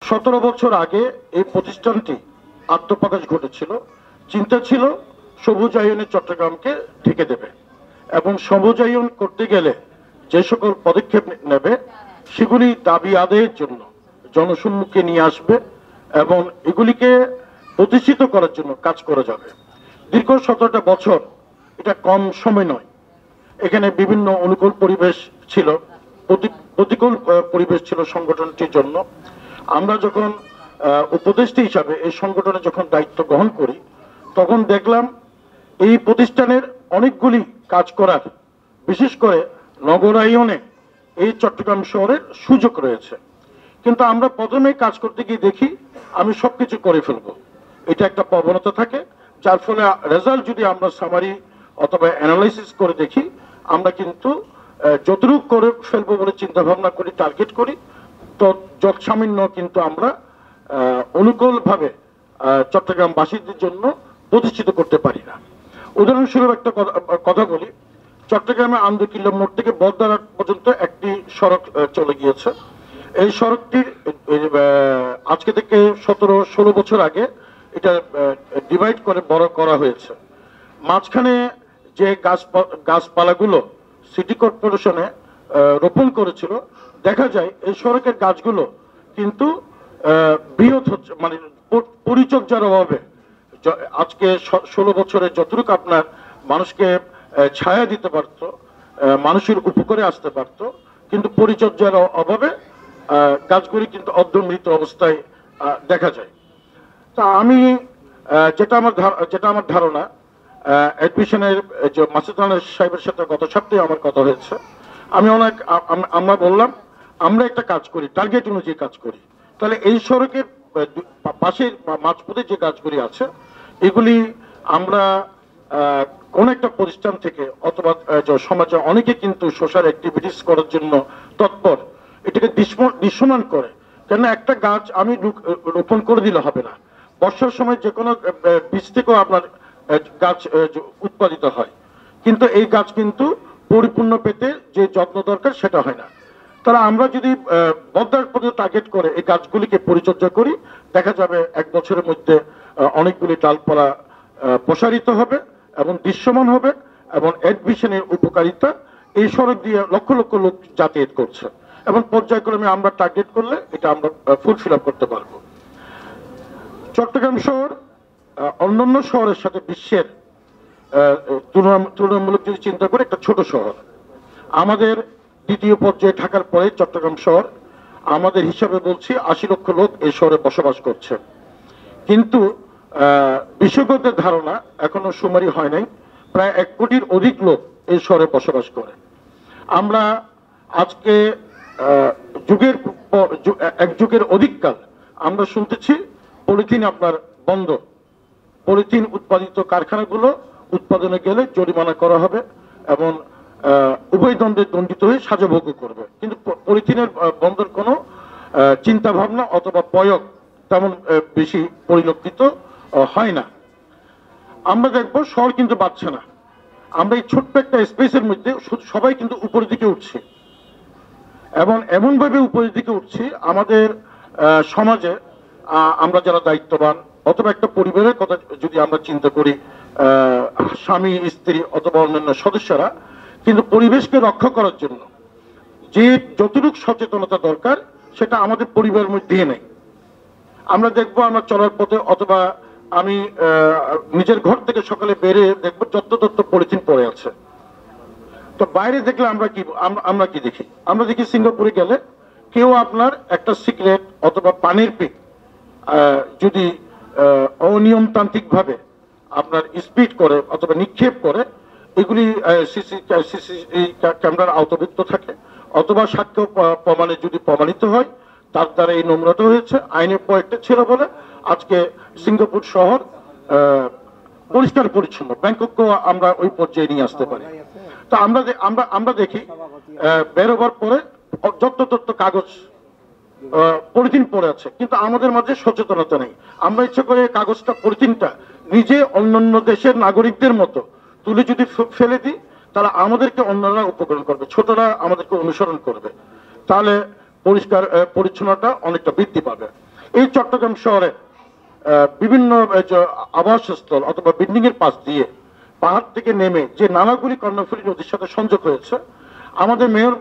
17 বছর আগে এই প্রতিষ্ঠানটি আত্মপ্রকাশ ঘটেছিল। চিন্তা ছিল সবুজায়নে চট্টগ্রামকে ঢেকে দেবে এবং সবুজায়ন করতে গেলে যে সকল পদক্ষেপ নেবে সেগুলি দাবি আদায়ের জন্য জনসম্মুখে নিয়ে আসবে এবং এগুলিকে প্রতিষ্ঠিত করার জন্য কাজ করে যাবে। দীর্ঘ 17টা বছর এটা কম সময় নয়। এখানে বিভিন্ন অনুকূল পরিবেশ ছিল, প্রতিকূল পরিবেশ ছিল সংগঠনটির জন্য। আমরা যখন উপদেষ্টা হিসাবে এই সংগঠনে যখন দায়িত্ব গ্রহণ করি তখন দেখলাম এই প্রতিষ্ঠানের অনেকগুলি কাজ করার, বিশেষ করে নগরায়নে এই চট্টগ্রাম শহরের সুযোগ রয়েছে। কিন্তু আমরা প্রথমেই কাজ করতে গিয়ে দেখি আমি সবকিছু করে ফেলবো, এটা একটা প্রবণতা থাকে, যার ফলে রেজাল্ট যদি আমরা সামারি অথবা অ্যানালাইসিস করে দেখি আমরা কিন্তু যতটুকু করে ফেলবো বলে চিন্তা ভাবনা করি, টার্গেট করি, তো যৎসামান্য কিন্তু আমরা অনুকূলভাবে চট্টগ্রামবাসীদের জন্য প্রতিষ্ঠিত করতে পারি না। উদাহরণস্বরূপ একটা কথা বলি, চট্টগ্রামে আন্দরকিল্লা মোড় থেকে বদদারহাট পর্যন্ত একটি সড়ক চলে গিয়েছে। এই সড়কটির আজকে থেকে 17-16 বছর আগে এটা ডিভাইড করে বড় করা হয়েছে। মাঝখানে যে গাছপালাগুলো সিটি কর্পোরেশনে রোপণ করেছিল, দেখা যায় এই সড়কের গাছগুলো কিন্তু বৃহৎ হচ্ছে, মানে পরিচর্যার অভাবে আজকে 16 বছরে যতটুকু আপনার মানুষকে ছায়া দিতে পারত, মানুষের উপকারে আসতে পারত, কিন্তু পরিচর্যার অভাবে গাছগুলি কিন্তু অর্ধমৃত অবস্থায় দেখা যায়। তা আমি যেটা আমার ধারণা, অ্যাডমিশনের যে মাসুদ সাহেবের সাথে গত সপ্তাহে আমার কথা হয়েছে, আমরা বললাম আমরা একটা কাজ করি, টার্গেট অনুযায়ী কাজ করি, তাহলে এই সড়কের পাশের মাঝপথে যে গাছগুলি আছে এগুলি আমরা কোন একটা প্রতিষ্ঠান থেকে অথবা সমাজে অনেকে কিন্তু সোশ্যাল অ্যাক্টিভিটিস করার জন্য তৎপর, এটাকে দৃশ্যমান করে। কেন একটা গাছ আমি রোপণ করে দিলে হবে না, বর্ষার সময় যে কোনো বীজ থেকেও আপনার গাছ উৎপাদিত হয়, কিন্তু এই গাছ কিন্তু পরিপূর্ণ পেতে যে যত্ন দরকার সেটা হয় না। তাহলে আমরা যদি বদদার পর্যন্ত টার্গেট করে এই গাছগুলিকে পরিচর্যা করি, দেখা যাবে 1 বছরের মধ্যে অনেকগুলি ডালপালা প্রসারিত হবে এবং দৃশ্যমান হবে এবং অ্যাডমিশনের উপকারিতা এই সড়ক দিয়ে লক্ষ লক্ষ লোক যাতায়াত করছে এবং পর্যায়ক্রমে আমরা টার্গেট করলে এটা আমরা ফুলফিল আপ করতে পারবো। চট্টগ্রাম শহর অন্যান্য শহরের সাথে বিশ্বের তুলনামূলক যদি চিন্তা করে একটা ছোট শহর। আমাদের দ্বিতীয় পর্যায়ে ঢাকার পরে চট্টগ্রাম শহর, আমাদের হিসাবে বলছি 80 লক্ষ লোক এই শহরে বসবাস করছে, কিন্তু বিশেষজ্ঞদের ধারণা এখনো সুমারি হয় নাই, প্রায় 1 কোটির অধিক লোক এই শহরে বসবাস করে। আমরা আজকে এক যুগের অধিককাল আমরা শুনতেছি পলিথিন আপনার বন্ধ, পলিথিন উৎপাদিত কারখানাগুলো উৎপাদনে গেলে জরিমানা করা হবে এবং উভয় দ্বন্দ্বে দণ্ডিত হয়ে সাজা ভোগ করবে, কিন্তু পলিথিনের বন্ধের কোনো চিন্তা ভাবনা অথবা প্রয়োগ তেমন বেশি পরিলক্ষিত হয় না। আমরা দেখবো শহর কিন্তু বাড়ছে না, আমরা এই ছোট্ট একটা স্পেসের মধ্যে সবাই কিন্তু উপরের দিকে উঠছি এবং এমনভাবে উপরের দিকে উঠছি আমাদের সমাজে আমরা যারা দায়িত্ববান অথবা একটা পরিবারের কথা যদি আমরা চিন্তা করি, স্বামী স্ত্রী অথবা অন্যান্য সদস্যরা কিন্তু পরিবেশকে রক্ষা করার জন্য যে যতটুকু সচেতনতা দরকার সেটা আমাদের পরিবারের মধ্যে নেই। আমরা দেখবো আমরা চলার পথে অথবা আমি নিজের ঘর থেকে সকালে বেরিয়ে দেখবো যত পলিথিন পড়ে আছে। তো বাইরে দেখলে আমরা কি দেখি? আমরা দেখি সিঙ্গাপুরে গেলে কেউ আপনার একটা সিগারেট অথবা পানির পিক যদি অনিয়মতান্ত্রিক ভাবে আপনার স্পিড করে অথবা নিক্ষেপ করে, এগুলি সিসি ক্যামেরার আওতাভুক্ত থাকে অথবা সাক্ষ্য প্রমাণে যদি প্রমাণিত হয় তার দ্বারা এই নোংরাটা হয়েছে, আইনের প্রয়োগটা ছিল বলে আজকে সিঙ্গাপুর শহর পরিষ্কার পরিচ্ছন্ন, ব্যাংকককেও আমরা ওই পর্যায়ে নিয়ে আসতে পারি। তো আমরা দেখি বেরোবার পরে যত কাগজ পলিথিন পড়ে আছে, কিন্তু আমাদের মাঝে সচেতনতা নেই। আমরা ইচ্ছা করে কাগজটা পলিথিনটা নিজে অন্যান্য দেশের নাগরিকদের মতো তুলে যদি ফেলে দিই তাহলে আমাদেরকে অন্যরা উপকরণ করবে, ছোটরা আমাদেরকে অনুসরণ করবে। তাহলে পরিচ্ছন্নতা অনেকটা বৃদ্ধি পাবে। এই চট্টগ্রাম শহরে বিভিন্ন আবাসস্থল অথবা বিল্ডিং এর পাশ দিয়ে পাহাড় থেকে নেমে যে নালাগুলি কর্ণফুলী নদীর সাথে সংযোগ হয়েছে, আমাদের মেয়র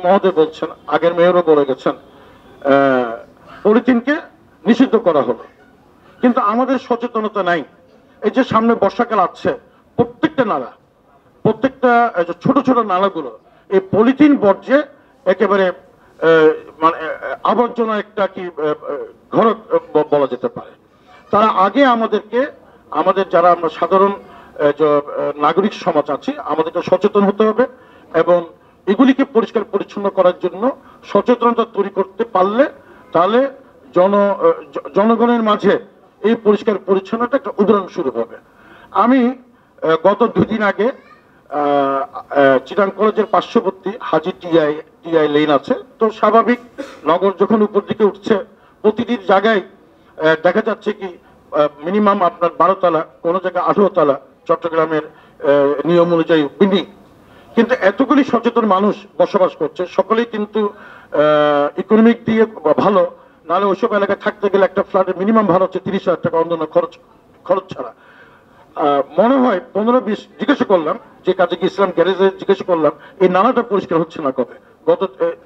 মহোদয় বলছেন, আগের মেয়রও বলে গেছেন, পলিথিনকে নিষিদ্ধ করা হলো, কিন্তু আমাদের সচেতনতা নাই। এই যে সামনে বর্ষাকাল আছে, প্রত্যেকটা নালা, প্রত্যেকটা ছোট ছোট নালাগুলো এই পলিথিন বর্জ্যে একেবারে মানে আবর্জনা একটা কি ঘর বলা যেতে পারে। তারা আগে আমাদেরকে, আমাদের যারা আমরা সাধারণ নাগরিক সমাজ আছি, আমাদেরকে সচেতন হতে হবে এবং এগুলিকে পরিষ্কার পরিচ্ছন্ন করার জন্য সচেতনতা তৈরি করতে পারলে তাহলে জনগণের মাঝে এই পরিষ্কার পরিচ্ছন্নতা একটা উদাহরণ শুরু হবে। আমি গত 2 দিন আগে চিটাং কলেজের পার্শ্ববর্তী হাজি টিআই লেন আছে, তো স্বাভাবিক নগর যখন উপর দিকে উঠছে প্রতিটি জায়গায় দেখা যাচ্ছে কি মিনিমাম আপনার 12 তলা, কোনো জায়গায় 18 তলা চট্টগ্রামের নিয়ম অনুযায়ী বিল্ডিং। কিন্তু এতগুলি সচেতন মানুষ বসবাস করছে, সকলেই কিন্তু ইকোনমিক দিয়ে ভালো, নাহলে ওইসব এলাকায় থাকতে গেলে একটা ফ্ল্যাটের মিনিমাম ভাড়া হচ্ছে 30,000 টাকা অন্য খরচ ছাড়া। মনে হয় 15-20 জিজ্ঞাসা করলাম, যে কাজে গিয়েছিলাম গ্যারেজে জিজ্ঞাসা করলাম এই নালাটা পরিষ্কার হচ্ছে না কবে,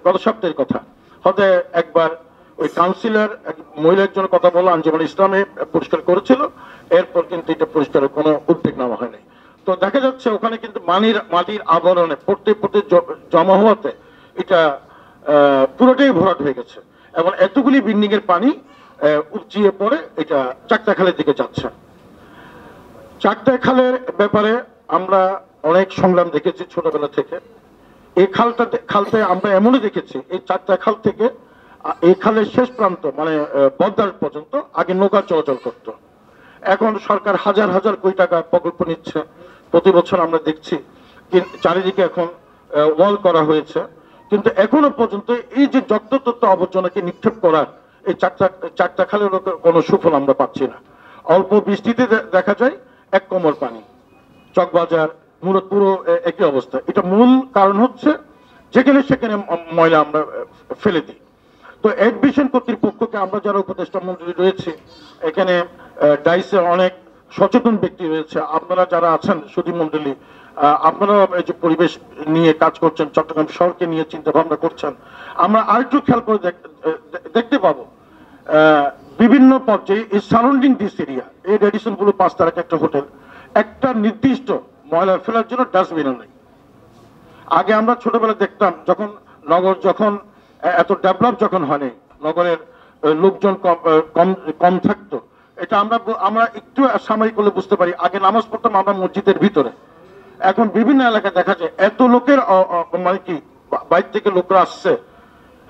গত সপ্তাহের কথা। হয়তো একবার ওই কাউন্সিলর মহিলা একজনের কথা বলো, আঞ্জুমান ইসলামে পরিষ্কার করেছিল, এরপর কিন্তু এটা পরিষ্কারের কোনো উদ্যোগ নেওয়া হয়নি। তো দেখা যাচ্ছে ওখানে কিন্তু মাটির আবরণে পড়তে জমা হওয়াতে এটা পুরোটাই ভরাট হয়ে গেছে এবং এতগুলি বিল্ডিং এর পানি উপচিয়ে পড়ে এটা চাকদা খালের দিকে যাচ্ছে। চাকদা খালের ব্যাপারে আমরা অনেক সংগ্রাম দেখেছি ছোটবেলা থেকে। এই খালতে আমরা এমনই দেখেছি, এই চাকদা খাল থেকে এই খালের শেষ প্রান্ত মানে বদ্দার পর্যন্ত আগে নৌকা চলাচল করত। এখন সরকার হাজার হাজার কোটি টাকা প্রকল্প নিচ্ছে, প্রতি বছর আমরা দেখছি চারিদিকে এখন ওয়াল করা হয়েছে, কিন্তু এখনো পর্যন্ত এই যে যত্রতত্র আবর্জনাকে নিক্ষেপ করার এই চাকদা খালের কোনো সুফল আমরা পাচ্ছি না। অল্প বৃষ্টিতে দেখা যায় 1 কোমর পানি, চকবাজার মূলত পুরো একই অবস্থা। এটা মূল কারণ হচ্ছে যেখানে সেখানে ময়লা আমরা ফেলে দিই। তো এডমিশন কর্তৃপক্ষকে আমরা যারা উপদেষ্টা মন্ডলী রয়েছে, এখানে ডাইসে অনেক সচেতন ব্যক্তি রয়েছে, আপনারা যারা আছেন সুধী মন্ডলী, আপনারা এই যে পরিবেশ নিয়ে কাজ করছেন, চট্টগ্রাম শহরকে নিয়ে চিন্তা ভাবনা করছেন, আমরা আরেকটু খেয়াল করে দেখতে পাবো বিভিন্ন পর্যায়ে এই সারাউন্ডিং দিস এরিয়া, এই রেডিসন গুলো 5 তারকা একটা হোটেল, একটা নির্দিষ্ট ময়লা ফেলার জন্য ডাস্টবিনও নেই। আগে আমরা ছোটবেলা দেখতাম যখন নগর যখন এত ডেভেলপ যখন হয়নি, নগরের লোকজন কম থাকতো, এটা আমরা একটু সাময়িক করলে বুঝতে পারি। আগে নামাজ পড়তাম আমরা মসজিদের ভিতরে, এখন বিভিন্ন এলাকায় দেখা যায় এত লোকের মানে কি বাইরে থেকে লোকরা আসছে,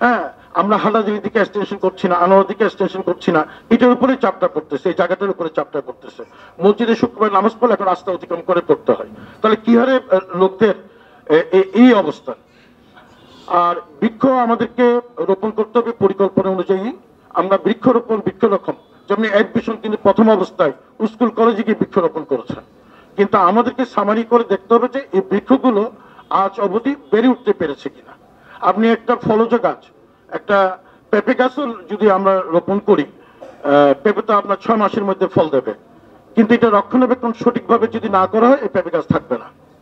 হ্যাঁ, আমরা হাটাজারির দিকে এক্সটেনশন করছি না, আনোয়ার দিকে এক্সটেনশন করছি না, এটার উপরে চাপটা পড়তেছে, এই জায়গাটার উপরে চাপটা পড়তেছে। মসজিদে শুক্রবার নামাজ পড়লে এখন রাস্তা অতিক্রম করে পড়তে হয়, তাহলে কি হারে লোকদের এই অবস্থা। আর বৃক্ষ আমাদেরকে রোপণ করতে হবে পরিকল্পনা অনুযায়ী। আমরা বৃক্ষরোপণ বৃক্ষরক্ষণ যেমনি এডমিশন কিন্তু প্রথম অবস্থায় স্কুল কলেজে গিয়ে বৃক্ষরোপণ করেছেন, কিন্তু আমাদেরকে সামারি করে দেখতে হবে যে এই বৃক্ষগুলো আজ অবধি বেড়ে উঠতে পেরেছে কিনা। আপনি একটা ফলজ গাছ, একটা পেঁপে গাছও যদি আমরা রোপণ করি, পেঁপে তো আপনার 6 মাসের মধ্যে ফল দেবে, কিন্তু এটা রক্ষণাবেক্ষণ সঠিকভাবে যদি না করা হয় এই পেঁপে গাছ থাকবে না।